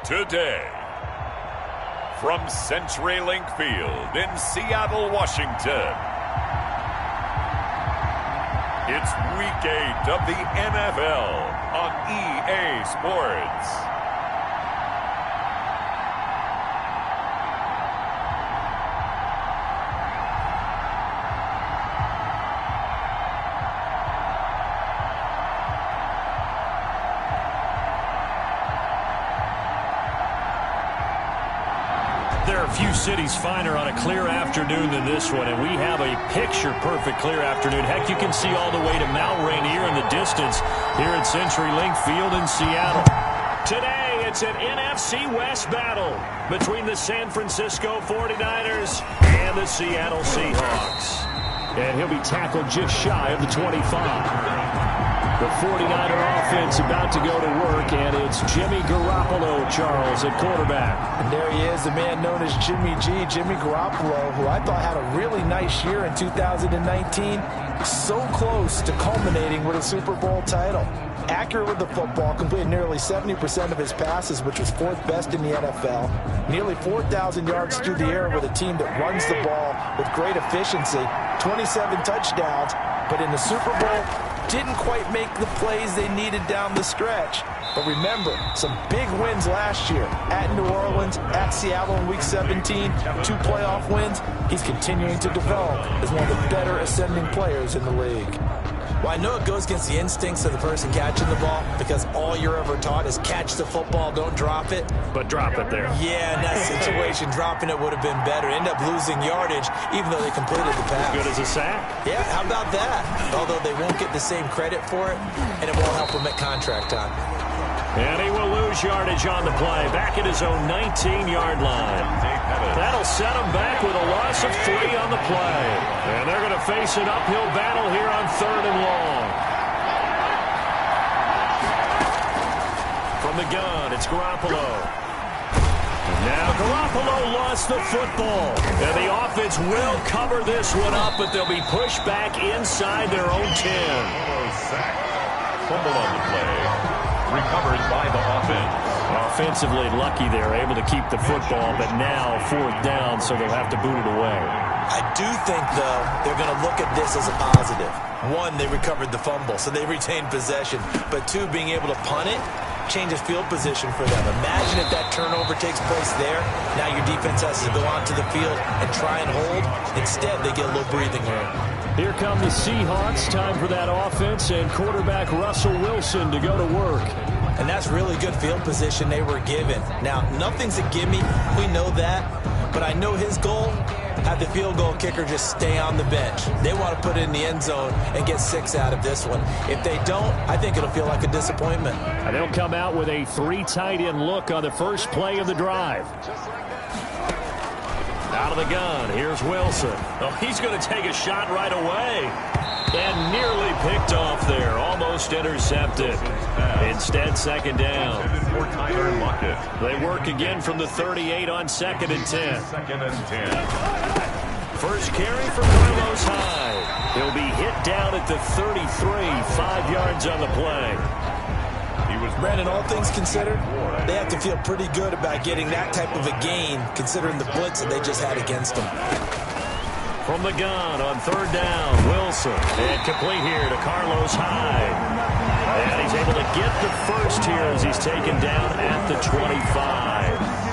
today. From CenturyLink Field in Seattle, Washington, it's Week 8 of the NFL on EA Sports. There are a few cities finer on a clear afternoon than this one, and we have a picture-perfect clear afternoon. Heck, you can see all the way to Mount Rainier in the distance here at CenturyLink Field in Seattle. Today, it's an NFC West battle between the San Francisco 49ers and the Seattle Seahawks. And he'll be tackled just shy of the 25. The 49er offense about to go to work, and it's Jimmy Garoppolo, Charles, at quarterback. And there he is, the man known as Jimmy G, Jimmy Garoppolo, who I thought had a really nice year in 2019. So close to culminating with a Super Bowl title. Accurate with the football, completed nearly 70% of his passes, which was fourth best in the NFL. Nearly 4,000 yards through the air with a team that runs the ball with great efficiency. 27 touchdowns, but in the Super Bowl, didn't quite make the plays they needed down the stretch. But remember, some big wins last year. At New Orleans, at Seattle in Week 17, 2 playoff wins. He's continuing to develop as one of the better ascending players in the league. Well, I know it goes against the instincts of the person catching the ball because all you're ever taught is catch the football, don't drop it. But drop it there. Yeah, in that situation, dropping it would have been better. End up losing yardage even though they completed the pass. Good as a sack. Yeah, how about that? Although they won't get the same credit for it, and it won't help them at contract time. And he will lose yardage on the play. Back at his own 19-yard line. That'll set him back with a loss of 3 on the play. And they're going to face an uphill battle here on 3rd and long. From the gun, it's Garoppolo. Now Garoppolo lost the football. And the offense will cover this one up, but they'll be pushed back inside their own 10. Fumble on the play. Recovered by the offense. Offensively lucky they're able to keep the football, but now 4th down, so they'll have to boot it away. I do think, though, they're going to look at this as a positive. 1, they recovered the fumble, so they retained possession. But 2, being able to punt it changes field position for them. Imagine if that turnover takes place there. Now your defense has to go onto the field and try and hold. Instead, they get a little breathing room. Here come the Seahawks. Time for that offense and quarterback Russell Wilson to go to work. And that's really good field position they were given. Now, nothing's a gimme. We know that. But I know his goal, have the field goal kicker just stay on the bench. They want to put it in the end zone and get 6 out of this one. If they don't, I think it'll feel like a disappointment. And they'll come out with a 3 tight end look on the first play of the drive. Out of the gun, here's Wilson. Oh, he's going to take a shot right away. And nearly picked off there. Almost intercepted. Instead, 2nd down. They work again from the 38 on 2nd and 10. First carry for Carlos Hyde. He'll be hit down at the 33. 5 yards on the play. Brandon, all things considered, they have to feel pretty good about getting that type of a gain, considering the blitz that they just had against them. From the gun on 3rd down, Wilson. And complete here to Carlos Hyde. And he's able to get the first here as he's taken down at the 25.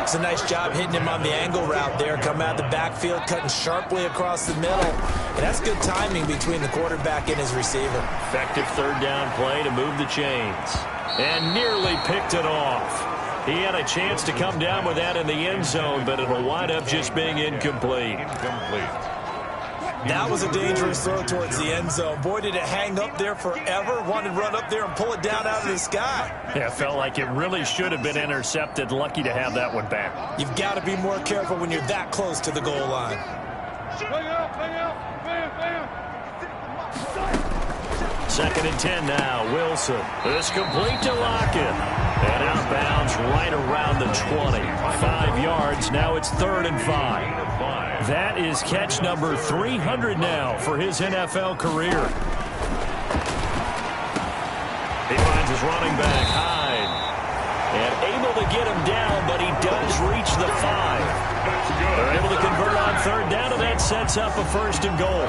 It's a nice job hitting him on the angle route there. Come out of the backfield, cutting sharply across the middle. And that's good timing between the quarterback and his receiver. Effective 3rd down play to move the chains. And nearly picked it off. He had a chance to come down with that in the end zone, but it'll wind up just being incomplete. That was a dangerous throw towards the end zone. Boy, did it hang up there forever. Wanted to run up there and pull it down out of the sky. Yeah, it felt like it really should have been intercepted. Lucky to have that one back. You've got to be more careful when you're that close to the goal line. Second and 10 now. Wilson. It's complete to Lockett. And outbounds right around the 20. 5 yards. Now it's 3rd and 5. That is catch number 300 now for his NFL career. He finds his running back, Hyde. to get him down, but he does reach the 5. They're able to convert on third down, and that sets up a 1st and goal.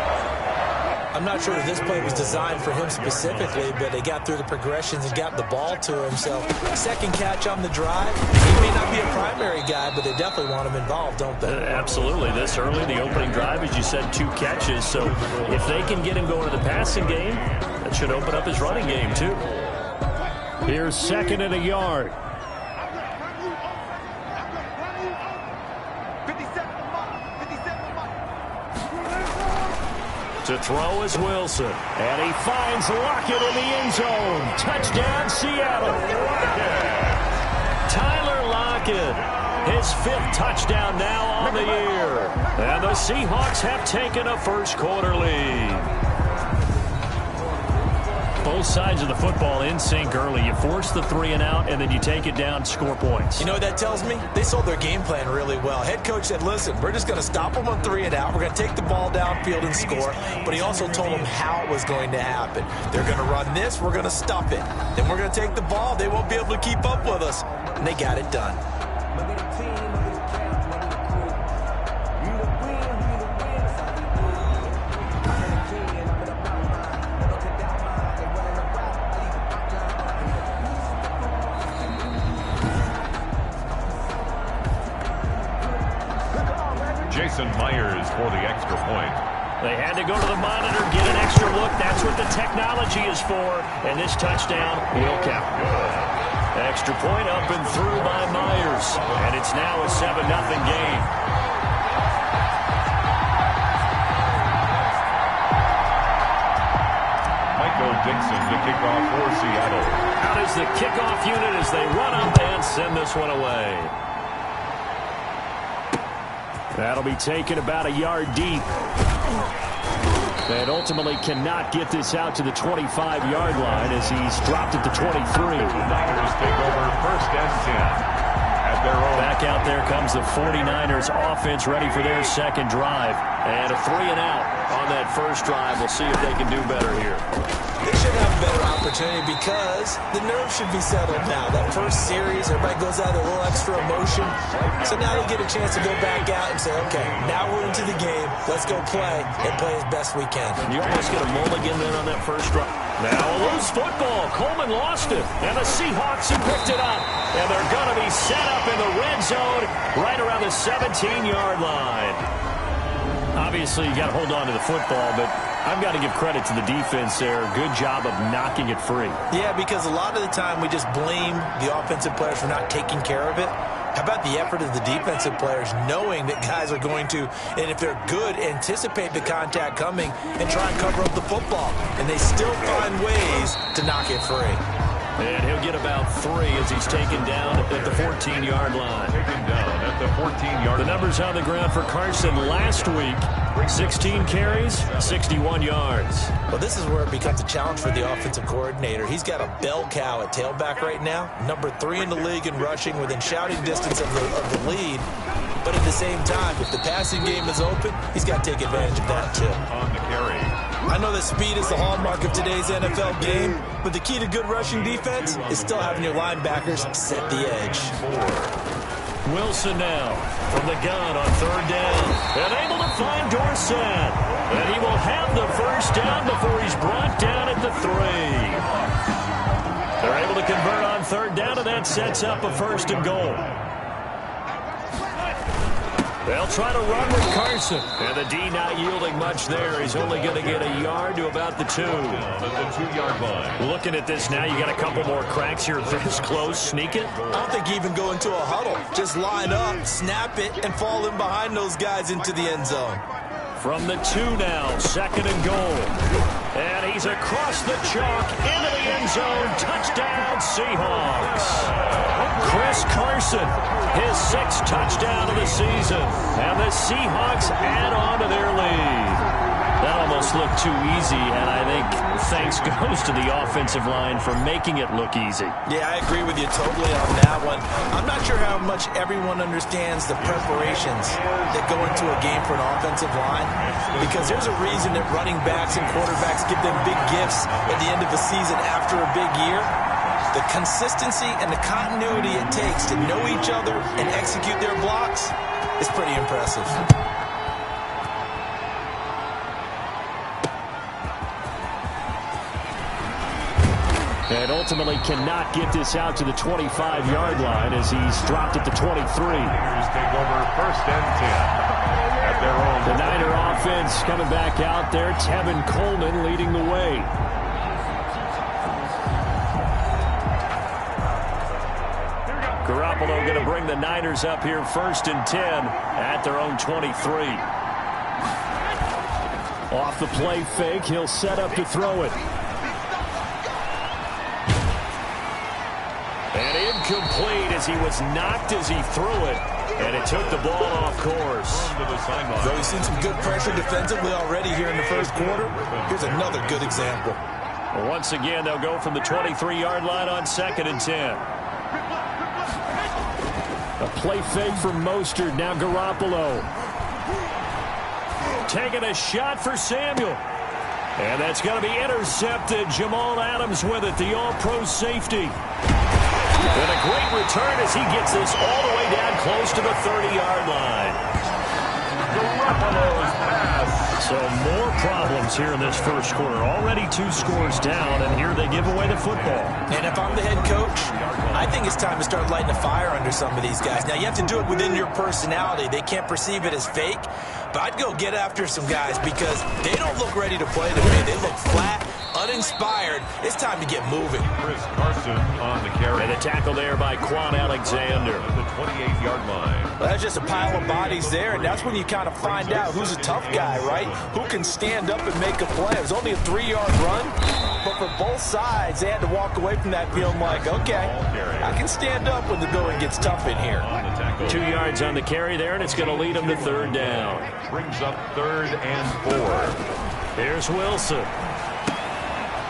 I'm not sure if this play was designed for him specifically, but they got through the progressions and got the ball to him. So, second catch on the drive. He may not be a primary guy, but they definitely want him involved, don't they? Absolutely. This early, the opening drive, as you said, 2 catches. So, if they can get him going to the passing game, that should open up his running game, too. Here's 2nd and a yard. To throw is Wilson. And he finds Lockett in the end zone. Touchdown, Seattle. Tyler Lockett, his 5th touchdown now on the year. And the Seahawks have taken a first-quarter lead. Both sides of the football in sync early. You force the 3 and out, and then you take it down, score points. You know what that tells me? They sold their game plan really well. Head coach said, listen, we're just going to stop them on 3 and out. We're going to take the ball downfield and score. But he also told them how it was going to happen. They're going to run this. We're going to stop it. Then we're going to take the ball. They won't be able to keep up with us. And they got it done. Myers for the extra point. They had to go to the monitor, get an extra look. That's what the technology is for. And this touchdown will count. Extra point up and through by Myers. And it's now a 7-0 game. Michael Dixon to kick off for Seattle. Out is the kickoff unit as they run up and send this one away. That'll be taken about a yard deep. And ultimately cannot get this out to the 25-yard line as he's dropped it to 23. Niners take over 1st and 10. At their own. Back out there comes the 49ers offense ready for their 2nd drive. And a 3 and out on that 1st drive. We'll see if they can do better here. They should have a better opportunity because the nerves should be settled now. That first series, everybody goes out with a little extra emotion. So now they get a chance to go back out and say, okay, now we're into the game. Let's go play and play as best we can. You almost get a mulligan then on that 1st drive. Now a loose football. Coleman lost it. And the Seahawks have picked it up. And they're going to be set up in the red zone right around the 17-yard line. Obviously, you got to hold on to the football, but I've got to give credit to the defense there. Good job of knocking it free. Yeah, because a lot of the time we just blame the offensive players for not taking care of it. How about the effort of the defensive players knowing that guys are going to, and if they're good, anticipate the contact coming and try and cover up the football. And they still find ways to knock it free. And he'll get about 3 as he's taken down at the 14-yard line. Taken down at the 14-yard line. The numbers on the ground for Carson last week. 16 carries, 61 yards. Well, this is where it becomes a challenge for the offensive coordinator. He's got a bell cow at tailback right now. Number 3 in the league in rushing within shouting distance of the lead. But at the same time, if the passing game is open, he's got to take advantage of that too. On the carry. I know that speed is the hallmark of today's NFL game, but the key to good rushing defense is still having your linebackers set the edge. Wilson now from the gun on 3rd down. And able to find Dorsett. And he will have the 1st down before he's brought down at the 3. They're able to convert on 3rd down, and that sets up a 1st and goal. They'll try to run with Carson. And the D not yielding much there. He's only going to get a yard to about the 2. At the 2-yard line. Looking at this now, you got a couple more cracks here this close. Sneak it. I don't think you even go into a huddle. Just line up, snap it, and fall in behind those guys into the end zone. From the 2 now, 2nd and goal. And he's across the chalk into the end zone. Touchdown, Seahawks. Chris Carson, his 6th touchdown of the season. And the Seahawks add on to their lead. That almost looked too easy, and I think thanks goes to the offensive line for making it look easy. Yeah, I agree with you totally on that one. I'm not sure how much everyone understands the preparations that go into a game for an offensive line, because there's a reason that running backs and quarterbacks give them big gifts at the end of the season after a big year. The consistency and the continuity it takes to know each other and execute their blocks is pretty impressive. And ultimately cannot get this out to the 25-yard line as he's dropped it to 23. Niners take over 1st and 10 at their own. The Niner offense coming back out there. Tevin Coleman leading the way. Garoppolo going to bring the Niners up here 1st and 10 at their own 23. Off the play fake, he'll set up to throw it. And incomplete as he was knocked as he threw it. And it took the ball off course. So we've seen some good pressure defensively already here in the 1st quarter. Here's another good example. Once again, they'll go from the 23-yard line on 2nd and 10. A play fake from Mostert. Now Garoppolo. Taking a shot for Samuel. And that's going to be intercepted. Jamal Adams with it, the all-pro safety. And a great return as he gets this all the way down close to the 30-yard line. Garoppolo's pass. So more problems here in this 1st quarter. Already 2 scores down, and here they give away the football. And if I'm the head coach, I think it's time to start lighting a fire under some of these guys. Now, you have to do it within your personality. They can't perceive it as fake. But I'd go get after some guys because they don't look ready to play to me. They look flat, uninspired. It's time to get moving. Chris Carson on the carry. And the tackle there by Quan Alexander. The 28-yard line. Well, that's just a pile of bodies there, and that's when you kind of find out who's a tough guy, right? Who can stand up and make a play. It was only a 3-yard run, but for both sides, they had to walk away from that feeling like, okay, I can stand up when the going gets tough in here. 2 yards on the carry there, and it's going to lead them to 3rd down. Brings up 3rd and 4. Here's Wilson.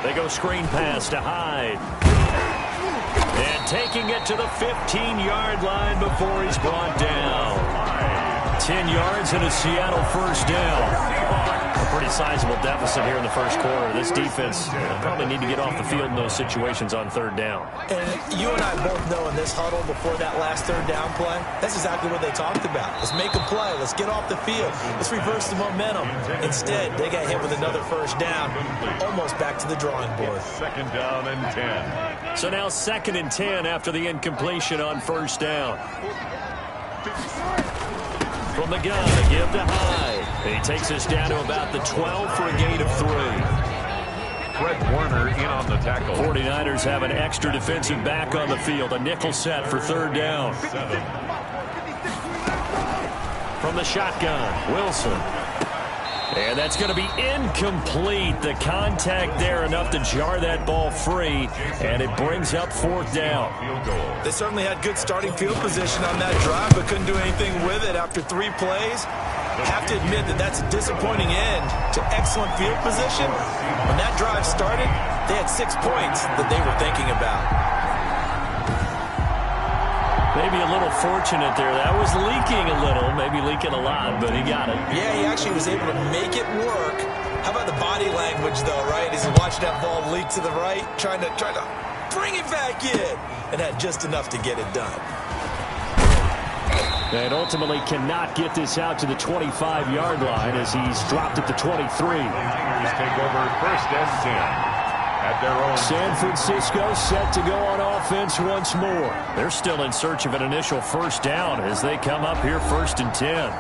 They go screen pass to Hyde. And taking it to the 15-yard line before he's brought down. 10 yards and a Seattle 1st down. A pretty sizable deficit here in the 1st quarter. This defense probably need to get off the field in those situations on 3rd down. And you and I both know in this huddle before that last 3rd down play, that's exactly what they talked about. Let's make a play. Let's get off the field. Let's reverse the momentum. Instead, they got hit with another 1st down, almost back to the drawing board. 2nd down and 10. So now 2nd and 10 after the incompletion on 1st down. From the gun, they give to Hyde. He takes us down to about the 12 for a gain of 3. Fred Warner in on the tackle. 49ers have an extra defensive back on the field. A nickel set for 3rd down. 7. From the shotgun, Wilson. And that's going to be incomplete. The contact there enough to jar that ball free, and it brings up 4th down. Field goal. They certainly had good starting field position on that drive, but couldn't do anything with it after 3 plays. Have to admit that that's a disappointing end to excellent field position. When that drive started, they had 6 points that they were thinking about. Maybe a little fortunate there. That was leaking a little, maybe leaking a lot, but he got it. Yeah, he actually was able to make it work. How about the body language, though, right? As he watched that ball leak to the right, trying to bring it back in, and had just enough to get it done. And ultimately cannot get this out to the 25-yard line as he's dropped it to 23. Niners take over 1st and 10 at their own. San Francisco set to go on offense once more. They're still in search of an initial 1st down as they come up here 1st and 10.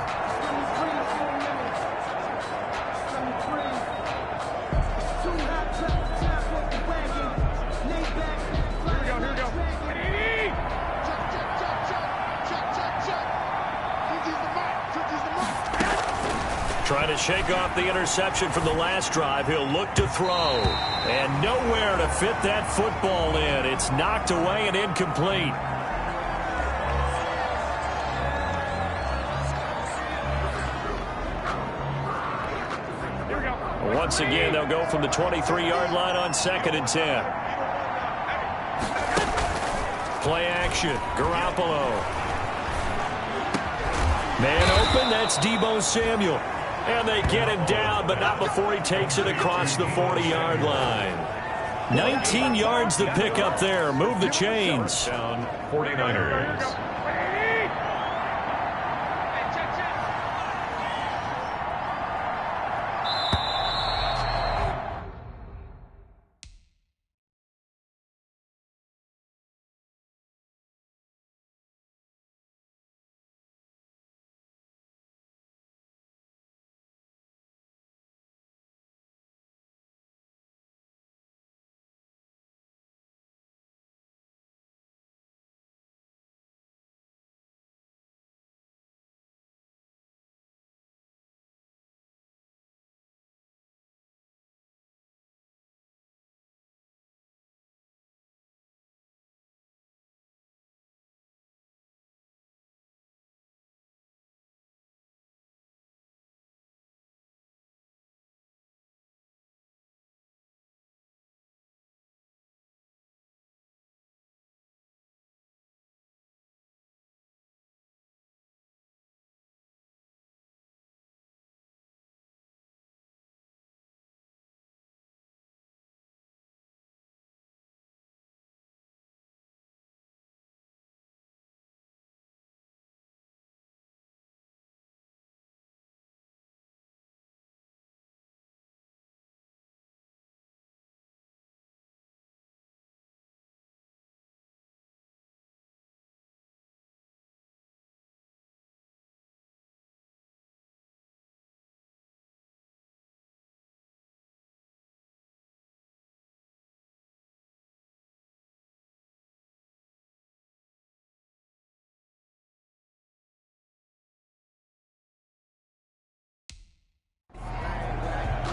Trying to shake off the interception from the last drive. He'll look to throw. And nowhere to fit that football in. It's knocked away and incomplete. Once again, they'll go from the 23-yard line on 2nd and 10. Play action. Garoppolo. Man open. That's Deebo Samuel. And they get him down, but not before he takes it across the 40-yard line. 19 yards to pick up there. Move the chains. Down 49ers.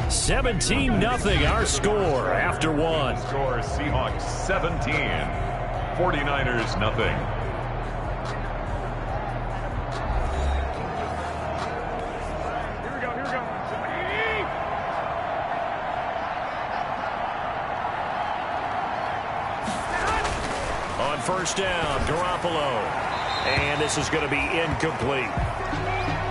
(17-0) our score after one. Score Seahawks 17, 49ers nothing. Here we go. On first down, Garoppolo. And this is going to be incomplete.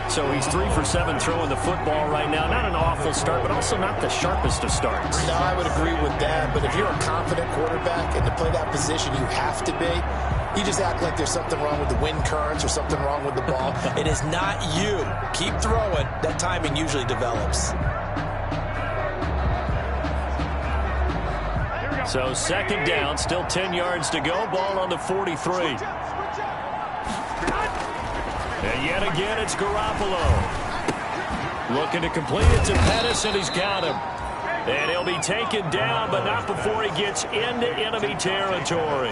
So he's 3 for 7 throwing the football right now. Not an awful start, but also not the sharpest of starts. No, I would agree with that. But if you're a confident quarterback and to play that position, you have to be. You just act like there's something wrong with the wind currents or something wrong with the ball. It is not you. Keep throwing. That timing usually develops. So second down, still 10 yards to go. Ball on the 43. And yet again, it's Garoppolo. Looking to complete it to Pettis, and he's got him. And he'll be taken down, but not before he gets into enemy territory.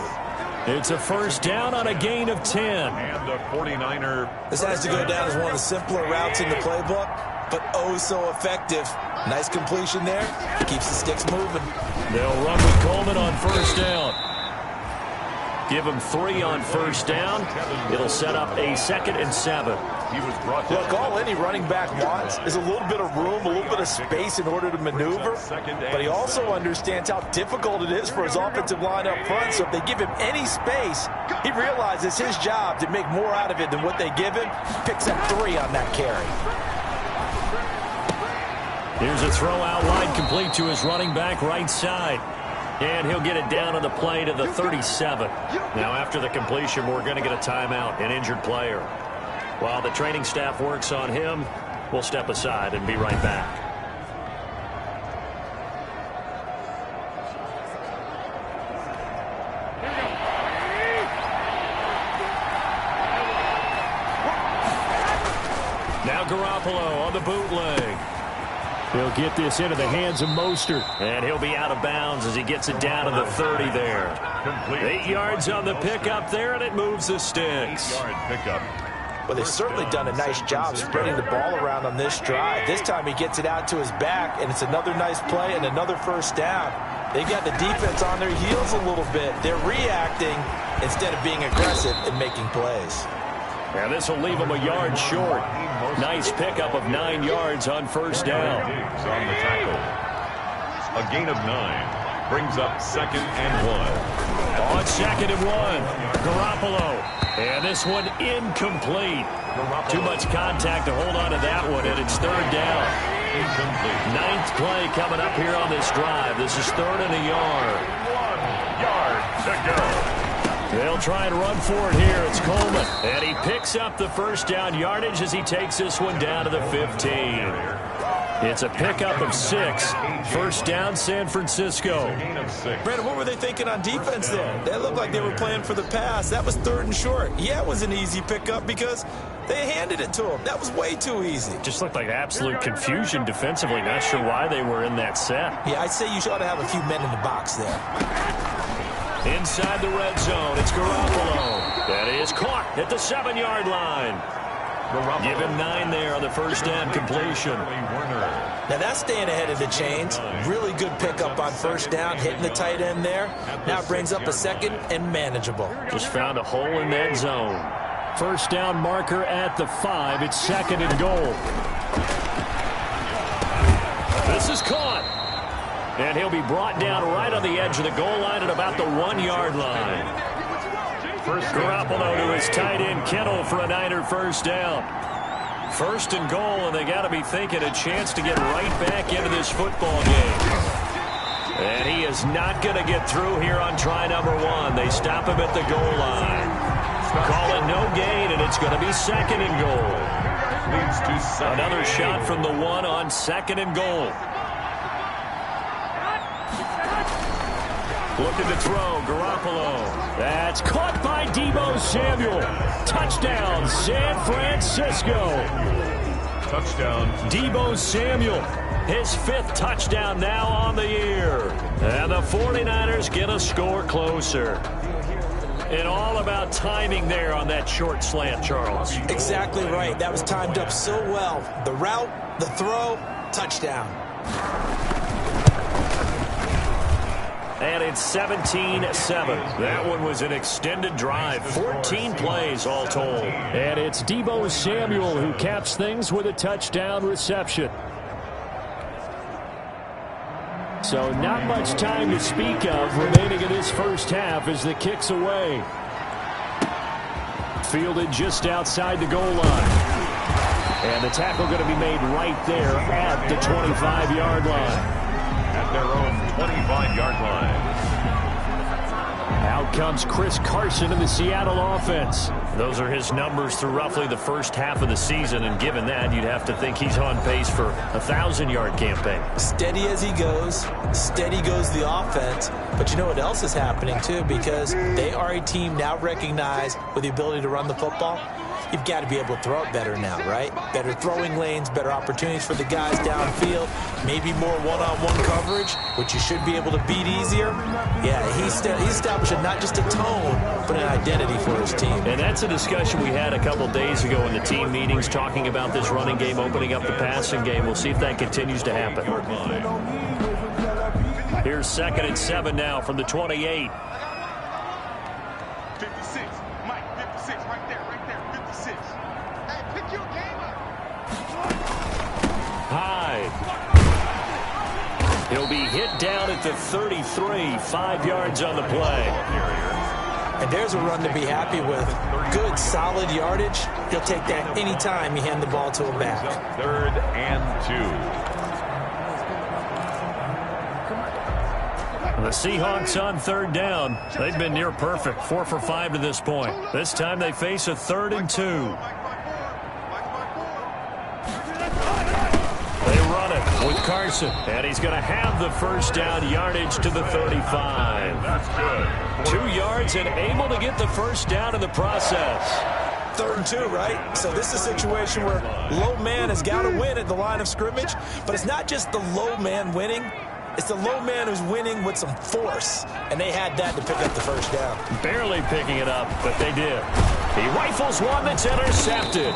It's a first down on a gain of 10. And the 49er. This has to go down as one of the simpler routes in the playbook, but oh so effective. Nice completion there. Keeps the sticks moving. They'll run with Coleman on first down. Give him 3 on first down. It'll set up a 2nd and 7. He was brought down. Look, all any running back wants is a little bit of room, a little bit of space in order to maneuver. But he also understands how difficult it is for his offensive line up front. So if they give him any space, he realizes his job to make more out of it than what they give him. Picks up 3 on that carry. Here's a throw out wide, complete to his running back right side. And he'll get it down on the play to the 37. Now, after the completion, we're going to get a timeout, an injured player. While the training staff works on him, we'll step aside and be right back. Now Garoppolo on the bootleg. He'll get this into the hands of Mostert. And he'll be out of bounds as he gets it down to the 30 there. 8 yards on the pickup there, and it moves the sticks. 8-yard pickup. Well, they've certainly done a nice job spreading the ball around on this drive. This time he gets it out to his back, and it's another nice play and another first down. They've got the defense on their heels a little bit. They're reacting instead of being aggressive and making plays. And this will leave him a yard short. Nice pickup of 9 yards on first down. On the tackle. A gain of 9 brings up 2nd and 1. On 2nd and 1, Garoppolo. And this one incomplete. Too much contact to hold on to that one, and it's 3rd down. Incomplete. Ninth play coming up here on this drive. This is 3rd and a yard. 1 yard to go. They'll try and run for it here. It's Coleman. And he picks up the first down yardage as he takes this one down to the 15. It's a pickup of 6. First down, San Francisco. Gain of 6. Brandon, what were they thinking on defense there? They looked like they were playing for the pass. That was 3rd and short. Yeah, it was an easy pickup because they handed it to him. That was way too easy. Just looked like absolute confusion defensively. Not sure why they were in that set. Yeah, I'd say you ought to have a few men in the box there. Inside the red zone, it's Garoppolo. That is caught at the 7-yard line. Give him 9 there on the first down completion. Now that's staying ahead of the chains. Really good pickup on first down, hitting the tight end there. Now it brings up a 2nd and manageable. Just found a hole in that zone. First down marker at the 5. It's 2nd and goal. This is caught. And he'll be brought down right on the edge of the goal line at about the 1-yard line. Garoppolo to his tight end, Kittle, for a Niner first down. 1st and goal, and they got to be thinking a chance to get right back into this football game. And he is not going to get through here on try number 1. They stop him at the goal line. Call it no gain, and it's going to be 2nd and goal. Another shot from the 1 on 2nd and goal. Looking to throw, Garoppolo. That's caught by Deebo Samuel. Touchdown, San Francisco. Touchdown. Deebo Samuel, his 5th touchdown now on the year. And the 49ers get a score closer. And all about timing there on that short slant, Charles. Exactly right. That was timed up so well. The route, the throw, touchdown. And it's 17-7. That one was an extended drive. 14 plays all told. And it's Deebo Samuel who caps things with a touchdown reception. So not much time to speak of remaining in this first half as the kick's away. Fielded just outside the goal line. And the tackle going to be made right there at the 25-yard line. At their own 25-yard line. Out comes Chris Carson in the Seattle offense. Those are his numbers through roughly the first half of the season, and given that, you'd have to think he's on pace for a 1,000-yard campaign. Steady as he goes, steady goes the offense. But you know what else is happening, too, because they are a team now recognized with the ability to run the football. You've got to be able to throw it better now, right? Better throwing lanes, better opportunities for the guys downfield, maybe more one-on-one coverage, which you should be able to beat easier. Yeah, he's establishing not just a tone, but an identity for his team. And that's a discussion we had a couple days ago in the team meetings, talking about this running game, opening up the passing game. We'll see if that continues to happen. Here's 2nd and 7 now from the 28. 56. Mike, 56. Right there. 56. Hey, pick your game up. Hyde. He'll be hit down at the 33. 5 yards on the play. And there's a run to be happy with. Good, solid yardage. He'll take that any time you hand the ball to him back. 3rd and 2. The Seahawks on 3rd down. They've been near perfect, 4 for 5 to this point. This time they face a 3rd and 2. They run it with Carson, and he's going to have the first down yardage to the 35. That's good. 2 yards and able to get the first down in the process. 3rd and 2, right? So this is a situation where low man has got to win at the line of scrimmage, but it's not just the low man winning. It's the low man who's winning with some force, and they had that to pick up the first down. Barely picking it up, but they did. He rifles one that's intercepted.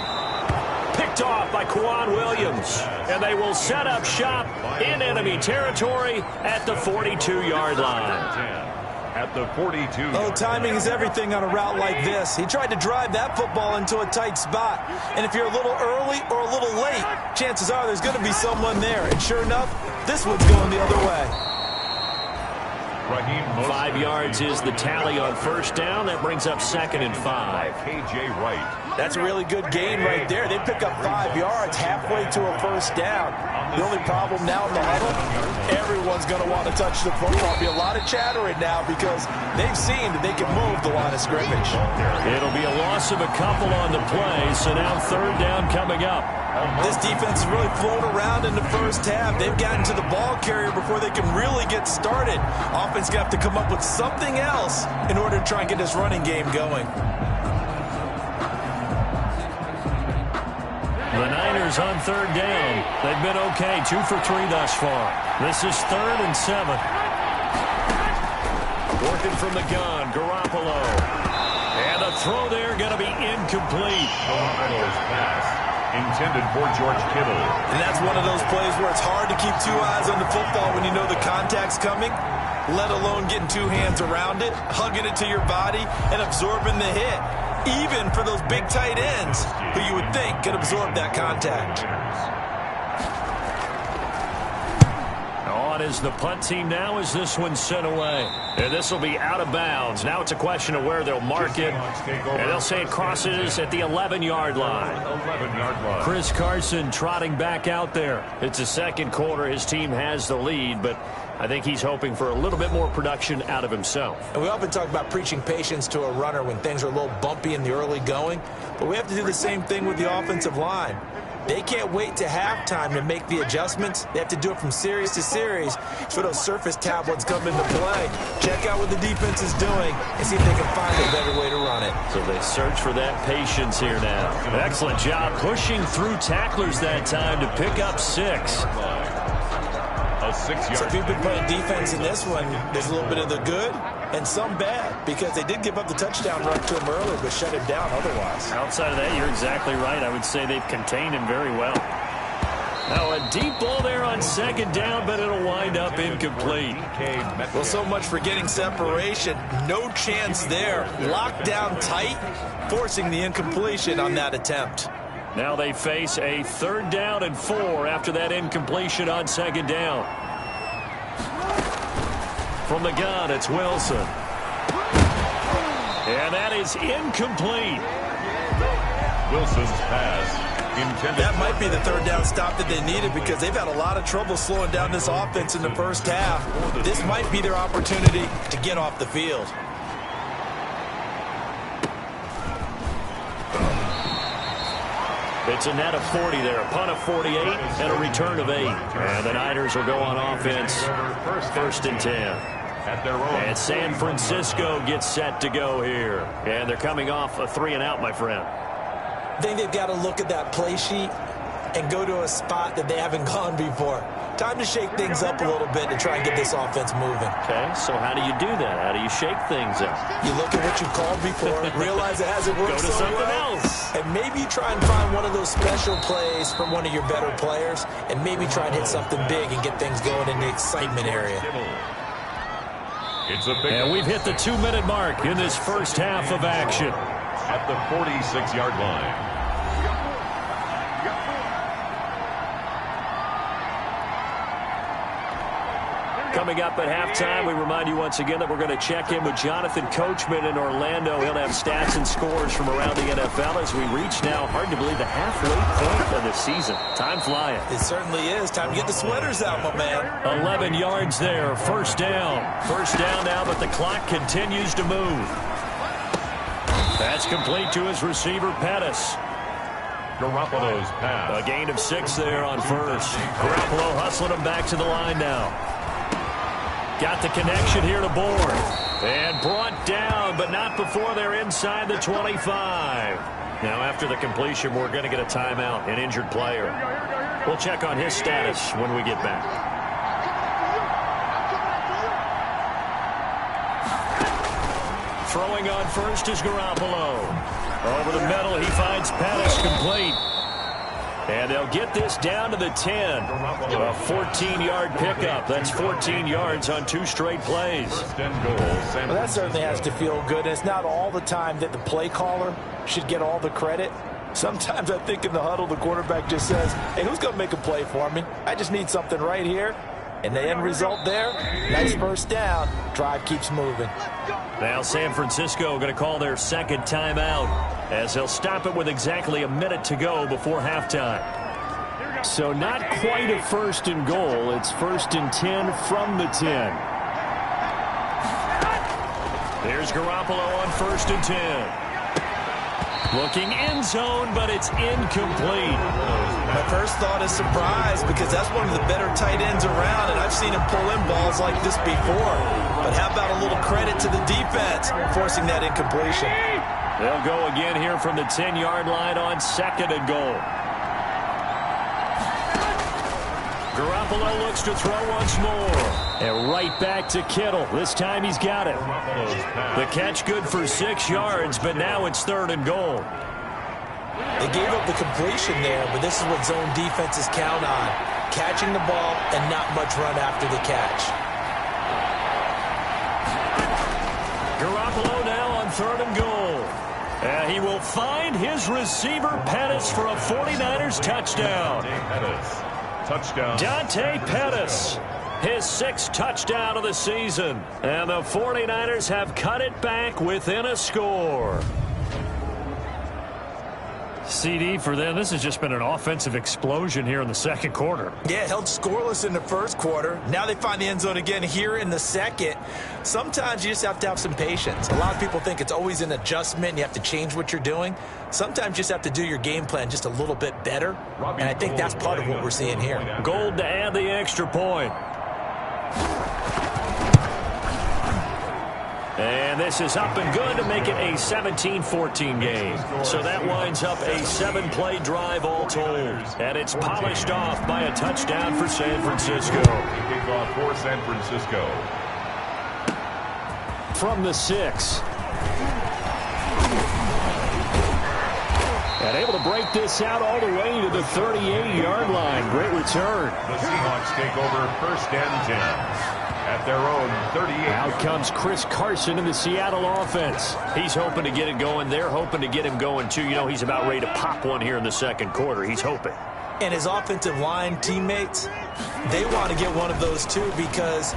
Picked off by Quan Williams, and they will set up shop in enemy territory at the 42-yard line. At the 42. Oh, timing is everything on a route like this. He tried to drive that football into a tight spot. And if you're a little early or a little late, chances are there's going to be someone there. And sure enough, this one's going the other way. 5 yards is the tally on first down. That brings up 2nd and 5. K.J. Wright. That's a really good gain right there. They pick up 5 yards halfway to a first down. The only problem now in the huddle, everyone's going to want to touch the football. Be a lot of chattering now because they've seen that they can move the line of scrimmage. It'll be a loss of a couple on the play, so now third down coming up. This defense has really flown around in the first half. They've gotten to the ball carrier before they can really get started. Offense going to have to come up with something else in order to try and get this running game going. The Niners on third down. They've been okay, 2 for 3 thus far. This is 3rd and 7. Working from the gun, Garoppolo. And the throw there going to be incomplete. Garoppolo's pass intended for George Kittle. And that's one of those plays where it's hard to keep 2 eyes on the football when you know the contact's coming, let alone getting 2 hands around it, hugging it to your body, and absorbing the hit. Even for those big tight ends who you would think could absorb that contact. On is the punt team now as this one's sent away. And this will be out of bounds. Now it's a question of where they'll mark it. And they'll say it crosses at the 11-yard line. Chris Carson trotting back out there. It's the second quarter. His team has the lead, but I think he's hoping for a little bit more production out of himself. And we often talk about preaching patience to a runner when things are a little bumpy in the early going, but we have to do the same thing with the offensive line. They can't wait to halftime to make the adjustments. They have to do it from series to series so those surface tablets come into play. Check out what the defense is doing and see if they can find a better way to run it. So they search for that patience here now. Excellent job pushing through tacklers that time to pick up 6. So if you've been playing defense in this one, there's a little bit of the good and some bad because they did give up the touchdown run to him earlier but shut him down otherwise. Outside of that, you're exactly right. I would say they've contained him very well. Now a deep ball there on second down, but it'll wind up incomplete. Well, so much for getting separation. No chance there. Locked down tight, forcing the incompletion on that attempt. Now they face a 3rd down and 4 after that incompletion on second down. From the gun, it's Wilson. And that is incomplete. Wilson's pass intended. That might be the 3rd down stop that they needed because they've had a lot of trouble slowing down this offense in the first half. This might be their opportunity to get off the field. It's a net of 40 there, a punt of 48, and a return of 8. And the Niners will go on offense, 1st and 10. And San Francisco gets set to go here. And they're coming off a 3-and-out, my friend. I think they've got to look at that play sheet and go to a spot that they haven't gone before. Time to shake things up a little bit to try and get this offense moving. Okay, so how do you do that? How do you shake things up? You look at what you called before, realize it hasn't worked Go to so something well, else. and maybe try and find one of those special plays from one of your better players, and maybe try and hit something big and get things going in the excitement area. And we've hit the 2-minute mark in this first half of action. At the 46-yard line. Coming up at halftime, we remind you once again that we're going to check in with Jonathan Coachman in Orlando. He'll have stats and scores from around the NFL as we reach now, hard to believe, the halfway point of the season. Time flying. It certainly is. Time to get the sweaters out, my man. 11 yards there, 1st down. 1st down now, but the clock continues to move. That's complete to his receiver, Pettis. Garoppolo's pass. A gain of 6 there on 1st. Garoppolo hustling him back to the line now. Got the connection here to Bourne. And brought down, but not before they're inside the 25. Now, after the completion, we're going to get a timeout, an injured player. We'll check on his status when we get back. Throwing on 1st is Garoppolo. Over the middle, he finds Pettis complete. And they'll get this down to the 10. A 14-yard pickup. That's 14 yards on 2 straight plays. Well, that certainly has to feel good. And it's not all the time that the play caller should get all the credit. Sometimes I think in the huddle, the quarterback just says, hey, who's going to make a play for me? I just need something right here. And the end result there, nice 1st down. Drive keeps moving. Now San Francisco going to call their 2nd timeout. as he'll stop it with exactly a minute to go before halftime. So not quite a 1st and goal. It's 1st and 10 from the 10. There's Garoppolo on 1st and 10. Looking end zone, but it's incomplete. My first thought is surprise, because that's one of the better tight ends around, and I've seen him pull in balls like this before. But how about a little credit to the defense forcing that incompletion? They'll go again here from the 10-yard line on 2nd and goal. Garoppolo looks to throw once more. And right back to Kittle. This time he's got it. The catch good for 6 yards, but now it's 3rd and goal. They gave up the completion there, but this is what zone defenses count on. Catching the ball and not much run after the catch. Garoppolo now on 3rd and goal. And he will find his receiver, Pettis, for a 49ers touchdown. Touchdown. Dante Pettis, his 6th touchdown of the season. And the 49ers have cut it back within a score. CD for them. This has just been an offensive explosion here in the 2nd quarter. Yeah, held scoreless in the 1st quarter. Now they find the end zone again here in the 2nd. Sometimes you just have to have some patience. A lot of people think it's always an adjustment. You have to change what you're doing. Sometimes you just have to do your game plan just a little bit better. And I think that's part of what we're seeing here. Gold to add the extra point. And this is up and good to make it a 17-14 game. So that winds up a 7-play drive all told. And it's polished off by a touchdown for San Francisco. Kickoff for San Francisco. From the 6. And able to break this out all the way to the 38-yard line. Great return. The Seahawks take over 1st and 10. At their own 38. Out comes Chris Carson in the Seattle offense. He's hoping to get it going. They're hoping to get him going, too. You know, he's about ready to pop one here in the 2nd quarter. He's hoping. And his offensive line teammates, they want to get one of those, too, because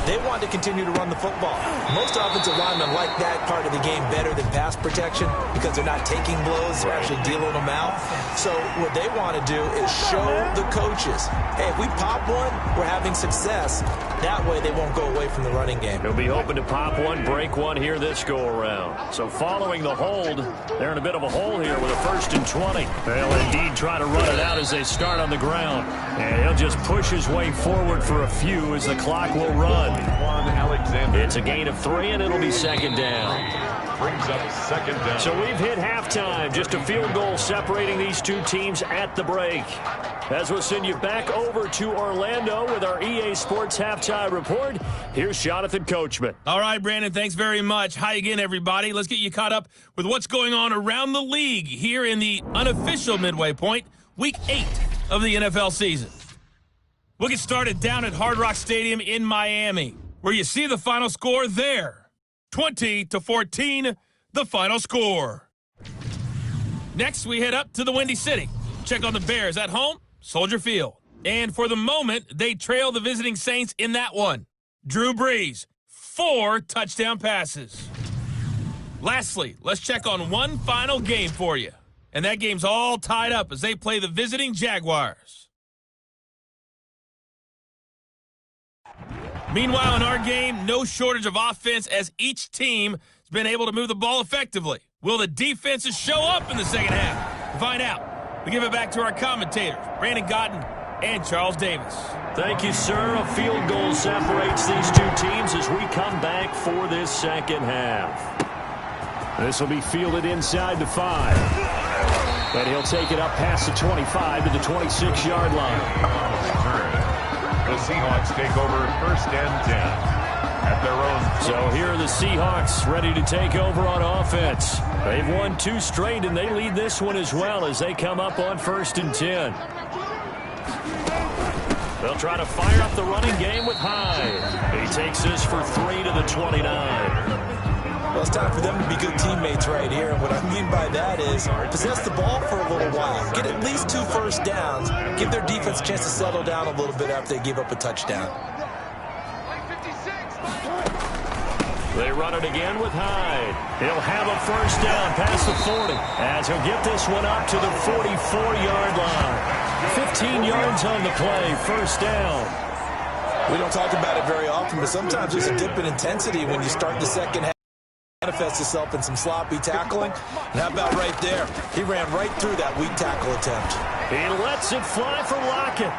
they want to continue to run the football. Most offensive linemen like that part of the game better than pass protection because they're not taking blows, they're actually dealing them out. So what they want to do is show the coaches, hey, if we pop one, we're having success. That way they won't go away from the running game. He'll be hoping to pop one, break one here this go-around. So following the hold, they're in a bit of a hole here with a 1st and 20. They'll indeed try to run it out as they start on the ground. And he'll just push his way forward for a few as the clock will run. It's a gain of 3, and it'll be 2nd down. Brings up 2nd down. So we've hit halftime. Just a field goal separating these two teams at the break. As we'll send you back over to Orlando with our EA Sports Halftime Report, here's Jonathan Coachman. All right, Brandon, thanks very much. Hi again, everybody. Let's get you caught up with what's going on around the league here in the unofficial midway point, Week 8 of the NFL season. We'll get started down at Hard Rock Stadium in Miami, where you see the final score there. 20-14, the final score. Next, we head up to the Windy City. Check on the Bears at home, Soldier Field. And for the moment, they trail the visiting Saints in that one. Drew Brees, 4 touchdown passes. Lastly, let's check on one final game for you. And that game's all tied up as they play the visiting Jaguars. Meanwhile, in our game, no shortage of offense as each team has been able to move the ball effectively. Will the defenses show up in the 2nd half? To find out, we give it back to our commentators, Brandon Gotten and Charles Davis. Thank you, sir. A field goal separates these two teams as we come back for this 2nd half. This will be fielded inside the 5. And he'll take it up past the 25 to the 26-yard line. The Seahawks take over 1st and 10 at their own. So here are the Seahawks ready to take over on offense. They've won 2 straight, and they lead this one as well as they come up on 1st and 10. They'll try to fire up the running game with Hyde. He takes this for 3 to the 29. Well, it's time for them to be good teammates right here. And what I mean by that is possess the ball for a little while. Get at least 2 first downs. Give their defense a chance to settle down a little bit after they give up a touchdown. They run it again with Hyde. He'll have a first down past the 40 as he'll get this one up to the 44-yard line. 15 yards on the play, first down. We don't talk about it very often, but sometimes there's a dip in intensity when you start the second half. Manifests itself in some sloppy tackling. And how about right there? He ran right through that weak tackle attempt. He lets it fly for Lockett.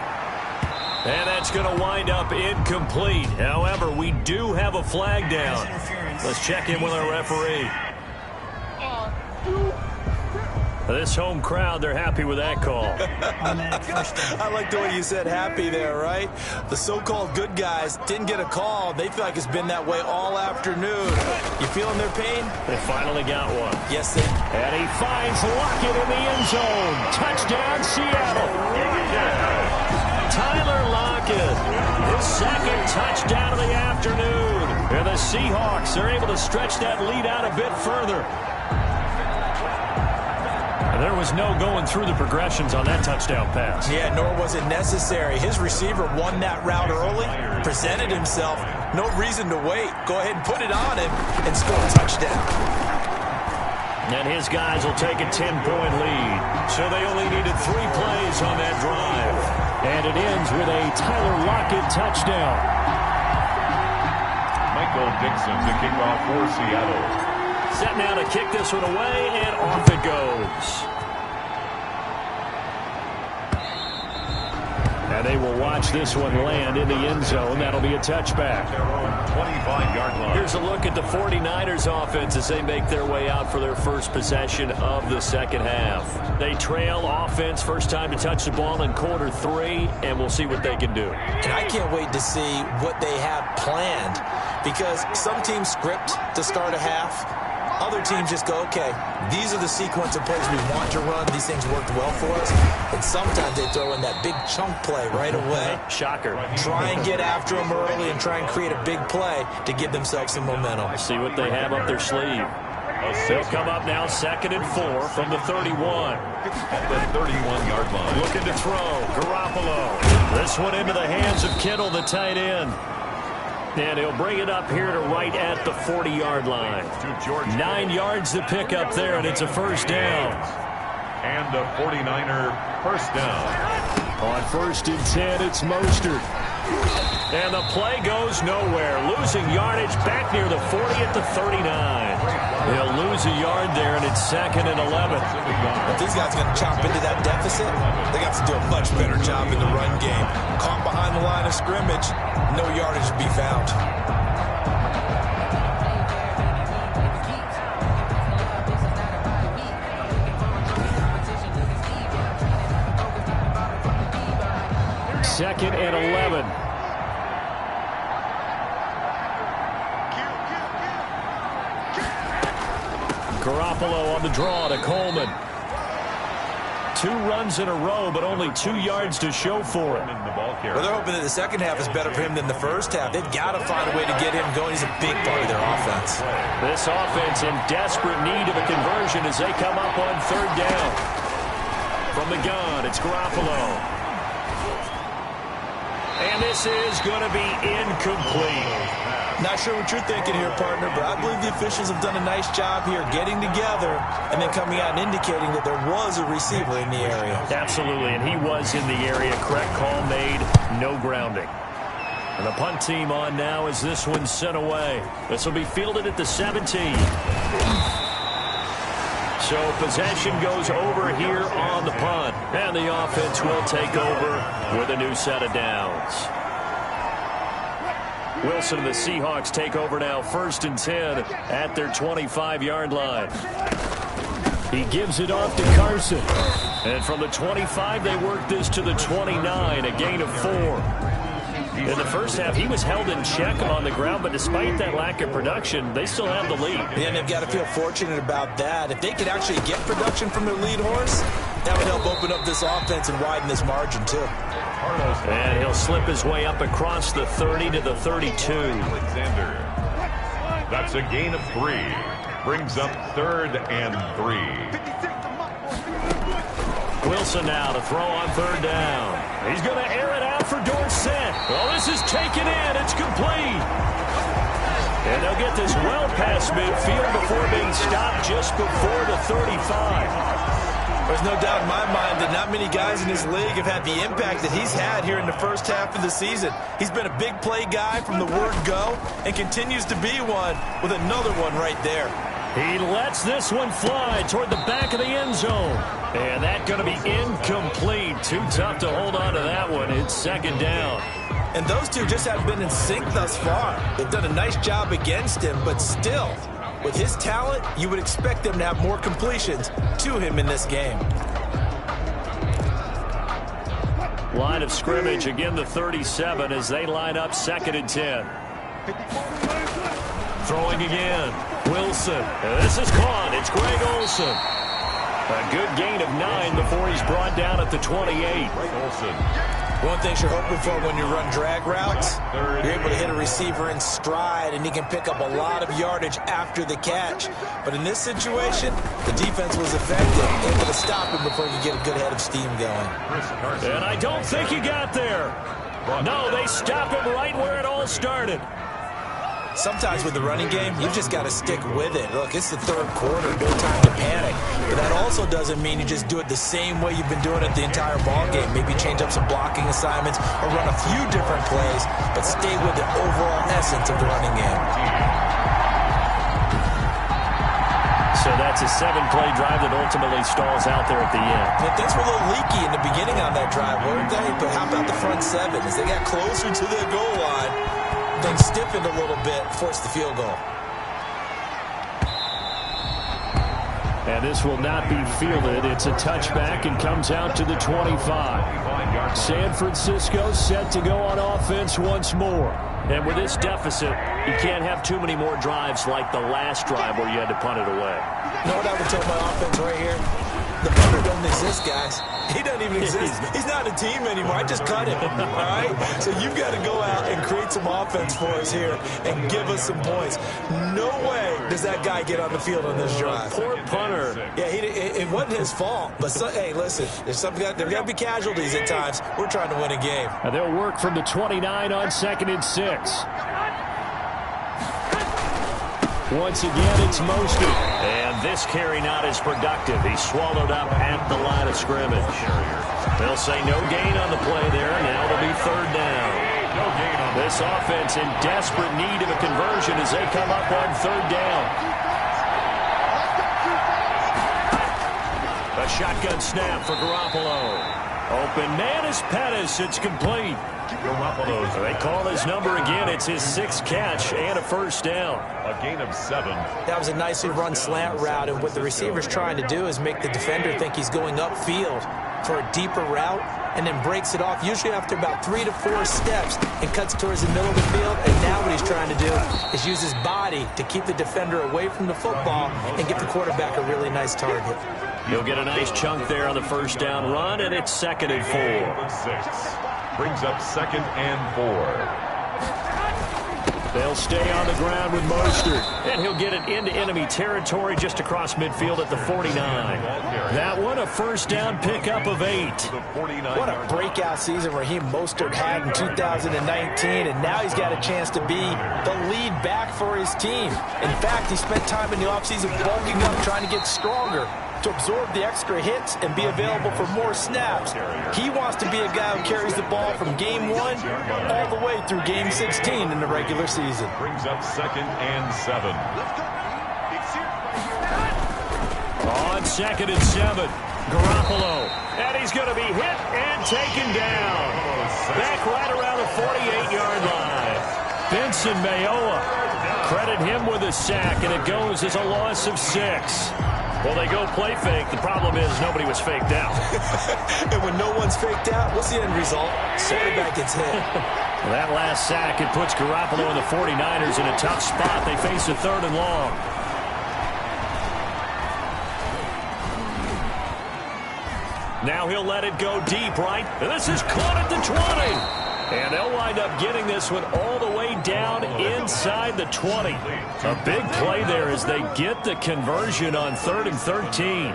And that's going to wind up incomplete. However, we do have a flag down. Let's check in with our referee. This home crowd, they're happy with that call. I like the way you said happy there, right? The so-called good guys didn't get a call. They feel like it's been that way all afternoon. You feeling their pain? They finally got one. Yes, they. And he finds Lockett in the end zone. Touchdown, Seattle. Tyler Lockett, his second touchdown of the afternoon. And the Seahawks are able to stretch that lead out a bit further. There was no going through the progressions on that touchdown pass. Yeah, nor was it necessary. His receiver won that route early, presented himself. No reason to wait. Go ahead and put it on him and score a touchdown. And his guys will take a 10-point lead. So they only needed 3 plays on that drive. And it ends with a Tyler Lockett touchdown. Michael Dixon to kick off for Seattle. Set now to kick this one away, and off it goes. And they will watch this one land in the end zone. That'll be a touchback. 25-yard line. Here's a look at the 49ers offense as they make their way out for their first possession of the second half. They trail offense, first time to touch the ball in quarter 3, and we'll see what they can do. And I can't wait to see what they have planned, because some teams script to start a half. Other teams just go, okay, these are the sequence of plays we want to run. These things worked well for us. And sometimes they throw in that big chunk play right away. Shocker. Try and get after them early and try and create a big play to give themselves some momentum. See what they have up their sleeve. They'll come up now 2nd and 4 from the 31. At the 31-yard line. Looking to throw. Garoppolo. This one into the hands of Kittle, the tight end. And he'll bring it up here to right at the 40-yard line. 9 yards to pick up there, and it's a first down. And a 49er first down. On 1st and 10, it's Mostert. And the play goes nowhere. Losing yardage back near the 40 at the 39. He'll lose a yard there, and it's 2nd and 11. If these guys are going to chop into that deficit, they got to do a much better job in the run game. Caught behind the line of scrimmage, no yardage to be found. Second and 11. Garoppolo on the draw to Coleman. 2 runs in a row, but only 2 yards to show for it. Well, they're hoping that the second half is better for him than the first half. They've got to find a way to get him going. He's a big part of their offense. This offense in desperate need of a conversion as they come up on 3rd down. From the gun, it's Garoppolo. And this is going to be incomplete. Not sure what you're thinking here, partner, but I believe the officials have done a nice job here getting together and then coming out and indicating that there was a receiver in the area. Absolutely, and he was in the area. Correct call made, no grounding. And the punt team on now as this one's sent away. This will be fielded at the 17. So possession goes over here on the punt. And the offense will take over with a new set of downs. Wilson and the Seahawks take over now 1st and 10 at their 25-yard line. He gives it off to Carson. And from the 25, they work this to the 29, a gain of 4. In the first half, he was held in check on the ground, but despite that lack of production, they still have the lead. And they've got to feel fortunate about that. If they could actually get production from their lead horse, that would help open up this offense and widen this margin, too. And he'll slip his way up across the 30 to the 32. Alexander. That's a gain of 3. Brings up 3rd and 3. Wilson now to throw on 3rd down. He's going to air it out for Dorsett. Well, this is taken in. It's complete. And they'll get this well past midfield before being stopped just before the 35. There's no doubt in my mind that not many guys in this league have had the impact that he's had here in the first half of the season. He's been a big play guy from the word go and continues to be one with another one right there. He lets this one fly toward the back of the end zone. And that's going to be incomplete. Too tough to hold on to that one. It's second down. And those two just haven't been in sync thus far. They've done a nice job against him, but still, with his talent, you would expect them to have more completions to him in this game. Line of scrimmage, again the 37 as they line up 2nd and 10. Throwing again. Wilson. This is caught. It's Greg Olsen. A good gain of 9 before he's brought down at the 28. Greg Olsen. One thing you're hoping for when you run drag routes, you're able to hit a receiver in stride, and he can pick up a lot of yardage after the catch. But in this situation, the defense was effective, able to stop him before he could get a good head of steam going. And I don't think he got there. No, they stop him right where it all started. Sometimes with the running game, you've just got to stick with it. Look, it's the third quarter, no time to panic. But that also doesn't mean you just do it the same way you've been doing it the entire ball game. Maybe change up some blocking assignments or run a few different plays, but stay with the overall essence of the running game. So that's a 7-play drive that ultimately stalls out there at the end. Yeah, things were a little leaky in the beginning on that drive, weren't they? But how about the front 7? As they got closer to the goal line, things stiffened a little bit, forced the field goal. And this will not be fielded. It's a touchback and comes out to the 25. San Francisco set to go on offense once more. And with this deficit, you can't have too many more drives like the last drive where you had to punt it away. You know what I would tell my offense right here? The punter doesn't exist, guys. He doesn't even exist. He's not a team anymore. I just cut him, all right? So you've got to go out and create some offense for us here and give us some points. No way does that guy get on the field on this drive. Poor punter. Yeah, it wasn't his fault. But, hey, listen, there's got to be casualties at times. We're trying to win a game. And they'll work from the 29 on 2nd and 6. Once again, it's Mostert. And this carry not as productive. He's swallowed up at the line of scrimmage. They'll say no gain on the play there. Now it'll be 3rd down. No gain on this offense in desperate need of a conversion as they come up on 3rd down. A shotgun snap for Garoppolo. Open man is Pettis. It's complete. They call his number again. It's his 6th catch and a 1st down. A gain of 7. That was a nicely run slant route, and what the receiver's trying to do is make the defender think he's going upfield for a deeper route and then breaks it off, usually after about 3 to 4 steps, and cuts towards the middle of the field. And now what he's trying to do is use his body to keep the defender away from the football and get the quarterback a really nice target. He'll get a nice chunk there on the 1st down run, and it's 2nd and 4. 6. Brings up 2nd and 4. They'll stay on the ground with Mostert, and he'll get it into enemy territory just across midfield at the 49. That one, a 1st down pickup of 8. What a breakout season Raheem Mostert had in 2019, and now he's got a chance to be the lead back for his team. In fact, he spent time in the offseason bulking up, trying to get stronger, to absorb the extra hits and be available for more snaps. He wants to be a guy who carries the ball from game 1 all the way through game 16 in the regular season. Brings up 2nd and 7. On 2nd and 7, Garoppolo. And he's going to be hit and taken down. Back right around the 48-yard line. Benson Mayowa. Credit him with a sack, and it goes as a loss of 6. Well, they go play fake. The problem is nobody was faked out. And when no one's faked out, what's the end result? Quarterback gets hit. Well, that last sack, it puts Garoppolo and the 49ers in a tough spot. They face a 3rd and long. Now he'll let it go deep, right? And this is caught at the 20. And they'll wind up getting this one all the way down inside the 20. A big play there as they get the conversion on 3rd and 13.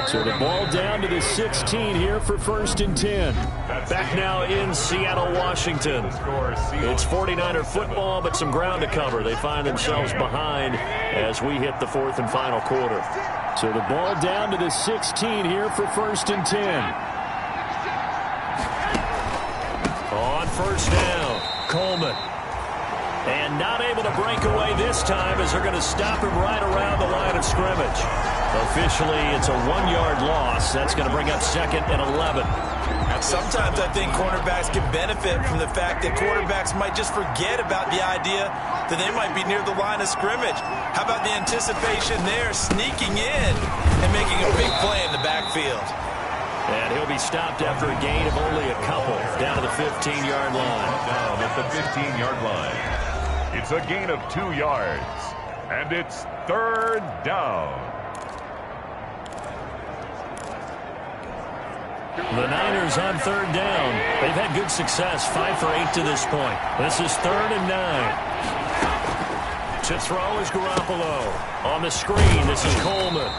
So the ball down to the 16 here for 1st and 10. Back now in Seattle, Washington. It's 49er football, but some ground to cover. They find themselves behind as we hit the 4th and final quarter. So the ball down to the 16 here for 1st and 10. On 1st down, Coleman. And not able to break away this time as they're going to stop him right around the line of scrimmage. Officially, it's a 1-yard loss. That's going to bring up 2nd and 11. Sometimes I think cornerbacks can benefit from the fact that quarterbacks might just forget about the idea that they might be near the line of scrimmage. How about the anticipation there, sneaking in and making a big play in the backfield? And he'll be stopped after a gain of only a couple down to the 15-yard line. Down at the 15-yard line. It's a gain of 2 yards, and it's 3rd down. The Niners on 3rd down. They've had good success, 5 for 8 to this point. This is 3rd and 9. To throw is Garoppolo. On the screen, this is Coleman.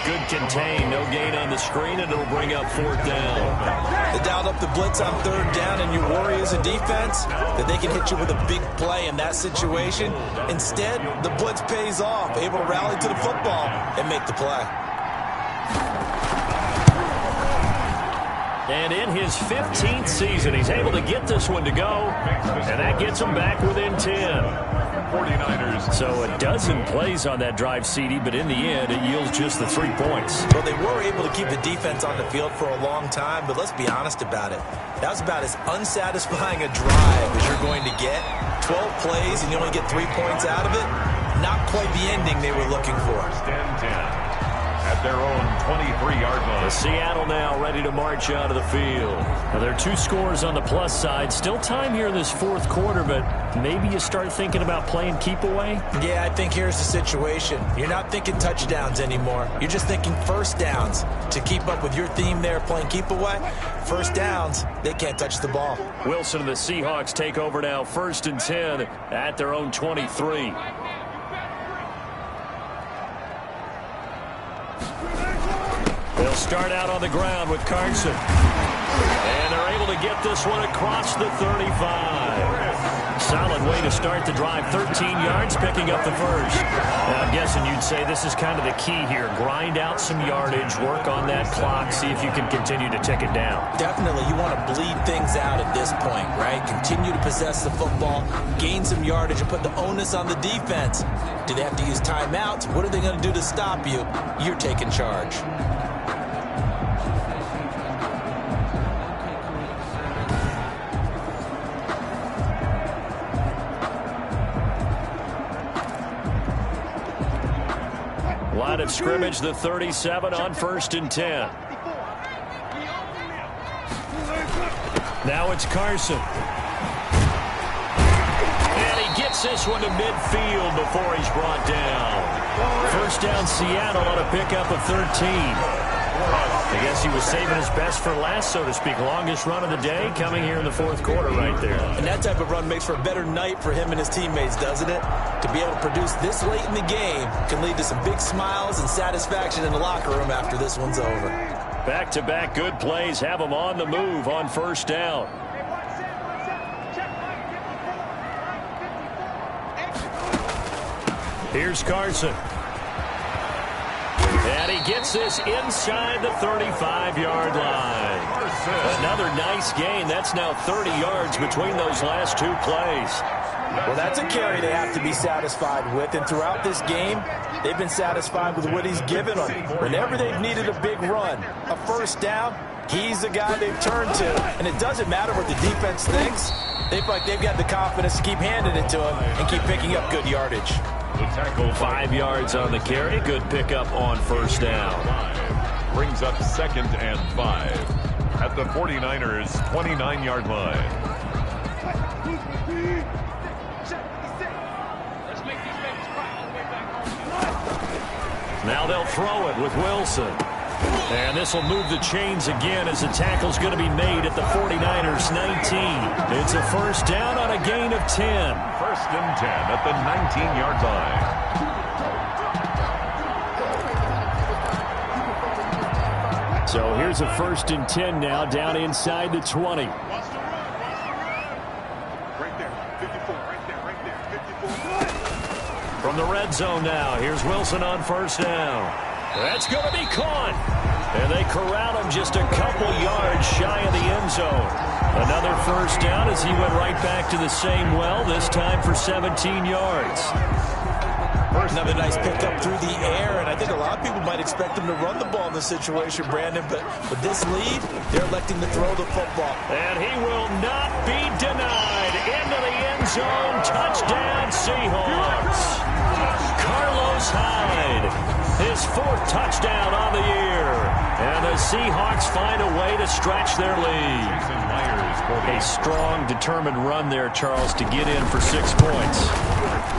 Good contain, no gain on the screen, and it'll bring up 4th down. They dialed up the blitz on 3rd down, and you worry as a defense that they can hit you with a big play in that situation. Instead, the blitz pays off, able to rally to the football and make the play. And in his 15th season, he's able to get this one to go, and that gets him back within 10. 49ers. So a dozen plays on that drive, CD, but in the end, it yields just the 3 points. Well, they were able to keep the defense on the field for a long time, but let's be honest about it. That was about as unsatisfying a drive as you're going to get. 12 plays, and you only get 3 points out of it. Not quite the ending they were looking for. 10-10. At their own 23-yard line. Seattle now ready to march out of the field. Now, there are 2 scores on the plus side. Still time here in this 4th quarter, but maybe you start thinking about playing keep away? Yeah, I think here's the situation. You're not thinking touchdowns anymore. You're just thinking 1st downs. To keep up with your theme there, playing keep away, 1st downs, they can't touch the ball. Wilson and the Seahawks take over now, 1st and 10 at their own 23. They'll start out on the ground with Carson. And they're able to get this one across the 35. Solid way to start the drive. 13 yards, picking up the first. Now, I'm guessing you'd say this is kind of the key here. Grind out some yardage, work on that clock, see if you can continue to tick it down. Definitely. You want to bleed things out at this point, right? Continue to possess the football, gain some yardage, and put the onus on the defense. Do they have to use timeouts? What are they going to do to stop you? You're taking charge. Line of scrimmage, the 37 on 1st and 10. Now it's Carson. And he gets this one to midfield before he's brought down. 1st down Seattle on a pickup of 13. I guess he was saving his best for last, so to speak. Longest run of the day coming here in the 4th quarter right there. And that type of run makes for a better night for him and his teammates, doesn't it? To be able to produce this late in the game can lead to some big smiles and satisfaction in the locker room after this one's over. Back-to-back good plays have him on the move on 1st down. Here's Carson. And he gets this inside the 35-yard line. Another nice gain. That's now 30 yards between those last 2 plays. Well, that's a carry they have to be satisfied with. And throughout this game, they've been satisfied with what he's given them. Whenever they've needed a big run, a 1st down, he's the guy they've turned to. And it doesn't matter what the defense thinks. They feel like they've got the confidence to keep handing it to him and keep picking up good yardage. The tackle 5 yards on the carry. Good pickup on 1st down. brings up 2nd and 5 at the 49ers' 29-yard line. Now they'll throw it with Wilson. And this will move the chains again as the tackle's going to be made at the 49ers' 19. It's a 1st down on a gain of 10. 1st and 10 at the 19-yard line. So here's a 1st and 10 now, down inside the 20. Watch the run. Right there. 54. Right there. 54. From the red zone now, here's Wilson on 1st down. That's going to be caught. And they corral him just a couple yards shy of the end zone. Another 1st down as he went right back to the same well, this time for 17 yards. Another nice pickup through the air, and I think a lot of people might expect him to run the ball in this situation, Brandon, but with this lead, they're electing to throw the football. And he will not be denied. Into the end zone. Touchdown, Seahawks. Carlos Hyde, his 4th touchdown on the year. And the Seahawks find a way to stretch their lead. A strong, determined run there, Charles, to get in for 6 points.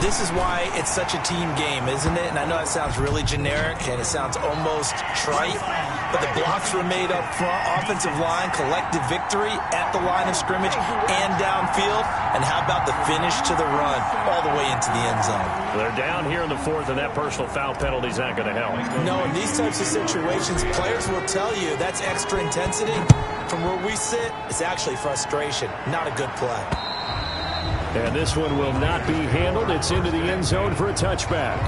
This is why it's such a team game, isn't it? And I know it sounds really generic and it sounds almost trite, but the blocks were made up front, offensive line, collective victory at the line of scrimmage and downfield. And how about the finish to the run all the way into the end zone? They're down here in the 4th, and that personal foul penalty is not going to help. No, in these types of situations, players will tell you that's extra intensity. From where we sit, it's actually frustration, not a good play. And this one will not be handled. It's into the end zone for a touchback.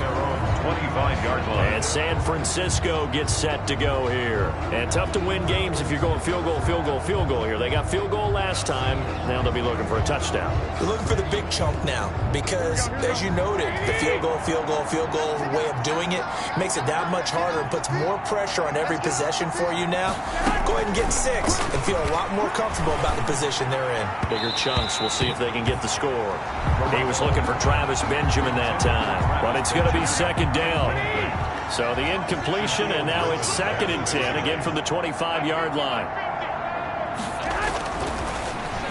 25-yard line. And San Francisco gets set to go here. And tough to win games if you're going field goal, field goal, field goal here. They got field goal last time. Now they'll be looking for a touchdown. They're looking for the big chunk now because, as you noted, the field goal way of doing it makes it that much harder and puts more pressure on every possession for you now. Go ahead and get 6 and feel a lot more comfortable about the position they're in. Bigger chunks. We'll see if they can get the score. He was looking for Travis Benjamin that time, but it's going to be 2nd down. So the incompletion, and now it's 2nd and 10, again from the 25-yard line.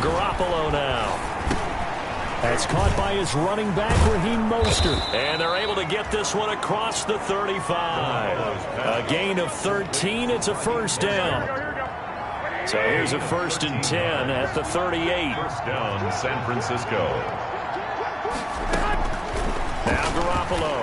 Garoppolo now. That's caught by his running back, Raheem Mostert. And they're able to get this one across the 35. A gain of 13. It's a 1st down. So here's a 1st and 10 at the 38. 1st down, San Francisco. Now Garoppolo.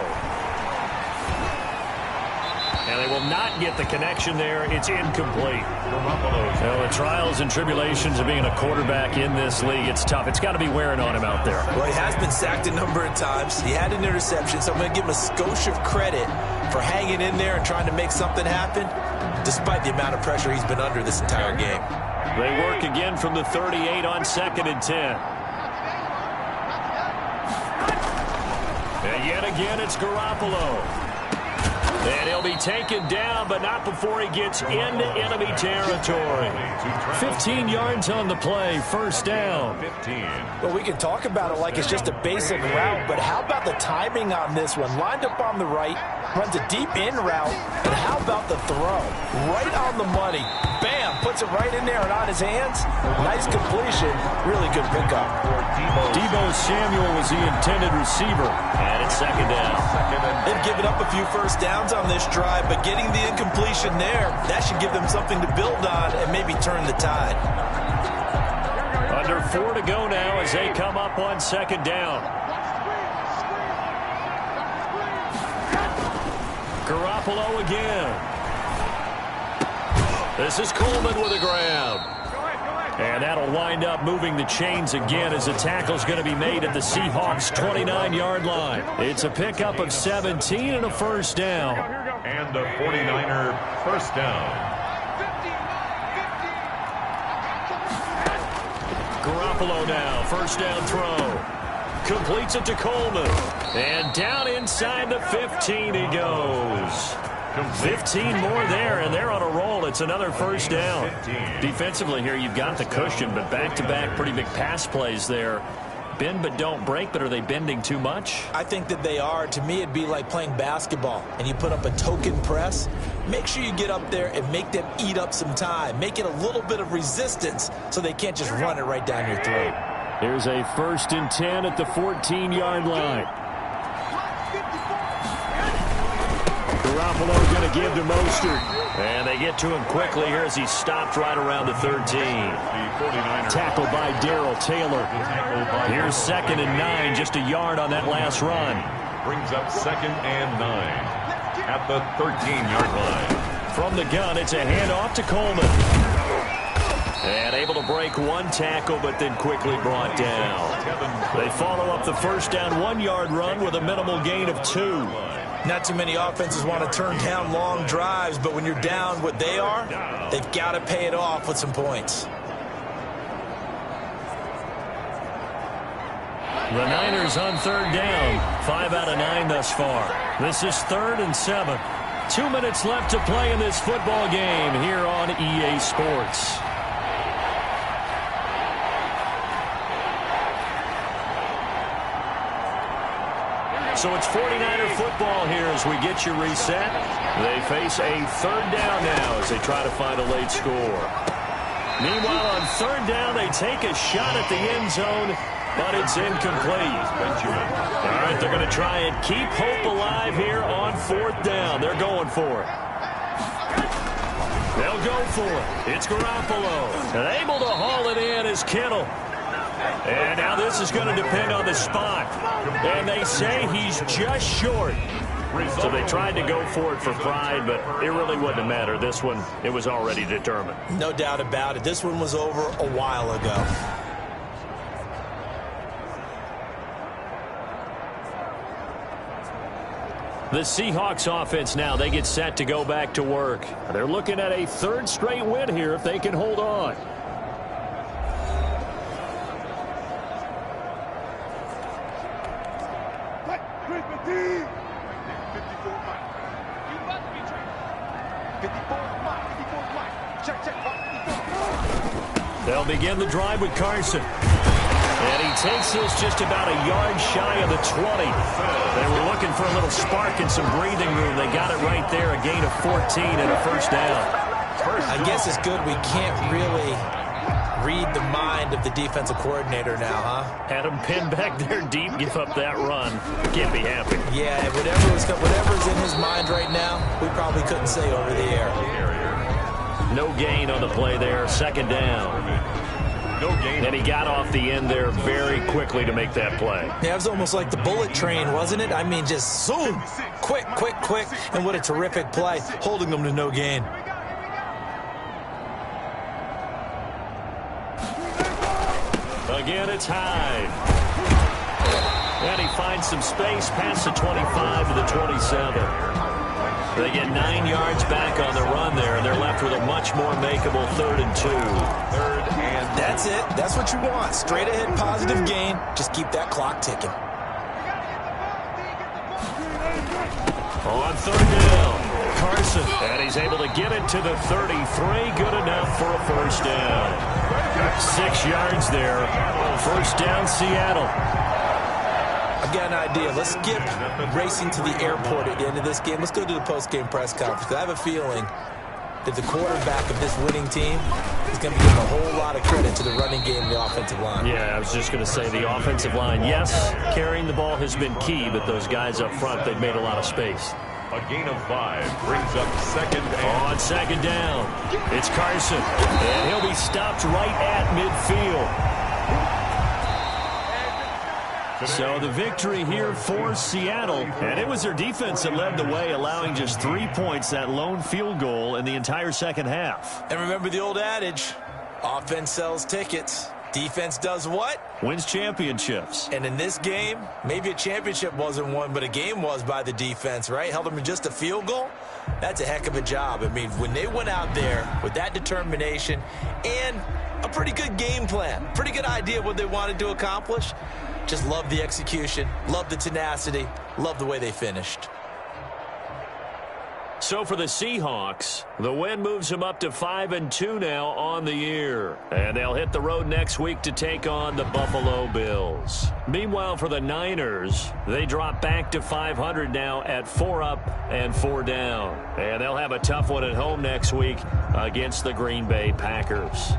And they will not get the connection there. It's incomplete. Well, the trials and tribulations of being a quarterback in this league, it's tough. It's got to be wearing on him out there. Well, he has been sacked a number of times. He had an interception, so I'm going to give him a skosh of credit for hanging in there and trying to make something happen, despite the amount of pressure he's been under this entire game. They work again from the 38 on 2nd and 10. And yet again, it's Garoppolo. And he'll be taken down, but not before he gets into enemy territory. 15 yards on the play, 1st down. 15. Well, we can talk about it like it's just a basic route, but how about the timing on this one? Lined up on the right, runs a deep in route, and how about the throw? Right on the money. Bam! Puts it right in there and on his hands. Nice completion. Really good pickup. Deebo Samuel was the intended receiver. And it's 2nd down. They've given up a few 1st downs on this drive, but getting the incompletion there, that should give them something to build on and maybe turn the tide. Under 4 to go now as they come up on 2nd down. Garoppolo again. This is Coleman with a grab. And that'll wind up moving the chains again as the tackle's going to be made at the Seahawks' 29-yard line. It's a pickup of 17 and a 1st down. And a 49er 1st down. Garoppolo now, 1st down throw. Completes it to Coleman. And down inside the 15 he goes. 15 more there, and they're on a roll. It's another 1st down. Defensively here, you've got the cushion, but back-to-back pretty big pass plays there. Bend but don't break, but are they bending too much? I think that they are. To me, it'd be like playing basketball, and you put up a token press. Make sure you get up there and make them eat up some time. Make it a little bit of resistance so they can't just run it right down your throat. Here's a 1st and 10 at the 14-yard line. Garoppolo going to give to Mostert. And they get to him quickly here as he stopped right around the 13. Tackled by Darrell Taylor. Here's 2nd and 9, just a yard on that last run. Brings up 2nd and 9 at the 13-yard line. From the gun, it's a handoff to Coleman. And able to break one tackle, but then quickly brought down. They follow up the first down 1-yard run with a minimal gain of 2. Not too many offenses want to turn down long drives, but when you're down what they are, they've got to pay it off with some points. The Niners on third down. 5 out of 9 thus far. This is 3rd and 7. 2 minutes left to play in this football game here on EA Sports. So it's 49er football here as we get you reset. They face a 3rd down now as they try to find a late score. Meanwhile, on 3rd down, they take a shot at the end zone, but it's incomplete. All right, they're going to try and keep hope alive here on 4th down. They're going for it. They'll go for it. It's Garoppolo. And able to haul it in is Kittle. And now this is going to depend on the spot. And they say he's just short. So they tried to go for it for pride, but it really wouldn't have mattered. This one, it was already determined. No doubt about it. This one was over a while ago. The Seahawks offense now, they get set to go back to work. They're looking at a 3rd straight win here if they can hold on. They'll begin the drive with Carson. And he takes this just about a yard shy of the 20. They were looking for a little spark and some breathing room. They got it right there, a gain of 14 and a 1st down. I guess it's good we can't really read the mind of the defensive coordinator now, huh? Had him pinned back there deep, give up that run. Can't be happy. Yeah, whatever's in his mind right now, we probably couldn't say over the air. No gain on the play there, 2nd down. No gain. And he got off the end there very quickly to make that play. Yeah, it was almost like the bullet train, wasn't it? I mean, just zoom, quick, and what a terrific play, holding them to no gain. Again, it's Hyde. And he finds some space past the 25 to the 27. They get 9 yards back on the run there, and they're left with a much more makeable 3rd and 2. That's it. That's what you want. Straight ahead, positive gain. Just keep that clock ticking. On 3rd down, Carson. And he's able to get it to the 33. Good enough for a 1st down. 6 yards there. 1st down, Seattle. I've got an idea. Let's skip racing to the airport at the end of this game. Let's go to the post-game press conference. I have a feeling that the quarterback of this winning team is going to be giving a whole lot of credit to the running game and the offensive line. Yeah, I was just going to say the offensive line, yes, carrying the ball has been key, but those guys up front, they've made a lot of space. A gain of 5 brings up 2nd down. On 2nd down, it's Carson, and he'll be stopped right at midfield. So the victory here for Seattle, and it was their defense that led the way, allowing just 3 points, that lone field goal in the entire 2nd half. And remember the old adage, offense sells tickets. Defense does what? Wins championships. And in this game, maybe a championship wasn't won, but a game was by the defense, right? Held them to just a field goal. That's a heck of a job. I mean, when they went out there with that determination and a pretty good game plan, pretty good idea of what they wanted to accomplish, just love the execution, love the tenacity, love the way they finished. So for the Seahawks, the win moves them up to 5-2 now on the year. And they'll hit the road next week to take on the Buffalo Bills. Meanwhile, for the Niners, they drop back to 500 now at 4 up and 4 down. And they'll have a tough one at home next week against the Green Bay Packers.